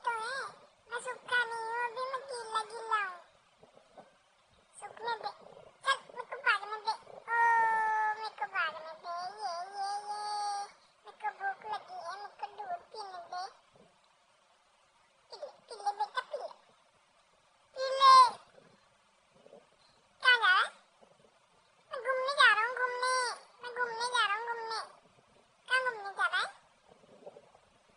तो है, मैं सूखा नहीं हूँ, अभी मैं गीला गीला हूँ। सूखने दे, चल मेरे को भागने दे। ओ मेरे को भागने दे, ये मेरे को भूख लगी है, मेरे को दूध पीने दे। पी ले बेटा, पी ले। कहाँ जा रहा है? मैं घूमने जा रहा हूँ, मैं घूमने जा रहा हूँ, घूमने। कहाँ घूमने जा रहा है?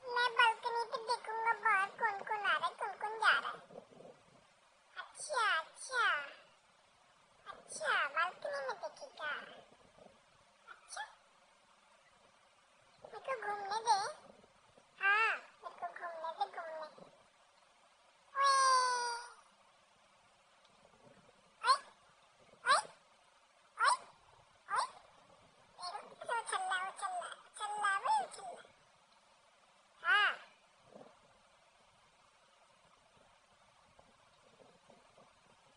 मैं बालकनी पे देखूंगा बाहर कौन कौन आ रहा है, कौन कौन जा रहा है। अच्छा अच्छा अच्छा, बालकनी में देखेगा। अच्छा, मेरे को घूमने दे। हाँ, मेरे को घूमने दे, घूमने। ओए ओए ओए ओए ओए, देखो चल्ला वो चल्ला चल्ला वो चल्ला। हाँ,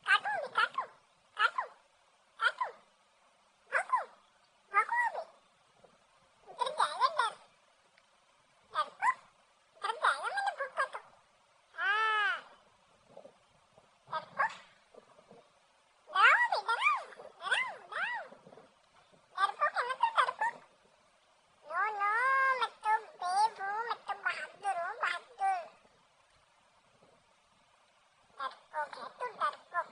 काटूंगी, काटूं काटूं काटूं, भौंकूं भौंकूं अभी। डर जाएगा, डर जाएगा मैंने भौंका तो। हाँ, डरपोक, डराऊं भी, डराऊं। डरपोक है ना तो डरपोक। नो नो, मैं तो बेब हूँ, मैं तो बहादुर हूँ, बहादुर। डरपोक है तू, डरपोक।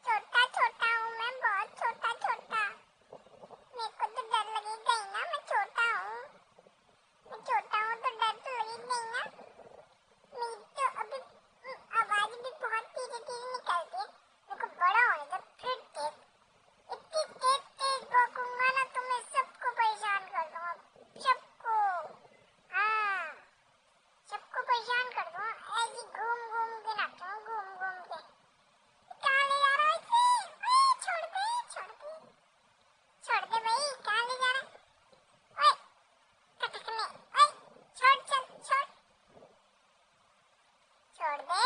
छोटा छोटा हूँ मैं, बहुत छोटा छोटा। मेरे को तो डर लगेगा ही ना, मैं छोटा हूँ। मैं छोटा हूँ तो डर तो लगेगा ही ना। मेरी तो अभी आवाज भी बहुत धीरे धीरे निकलती है। मेरे को बड़ा होने दो, फिर तेज, इतनी तेज तेज भौंकूंगा ना तो मैं सबको परेशान कर दूंगा, सबको। हाँ, सबको परेशान कर दूंगा, ऐसे घूम घूम के नाचूंगा, घूम घूम के। कहाँ ले जा रहा है इसे? ओए, छोड़ दे, छोड़ दे, छोड़ दे भाई, कहाँ ले जा रहा है? ओए, खटकने, ओए, छोड़, चल, छोड़, छोड़ दे।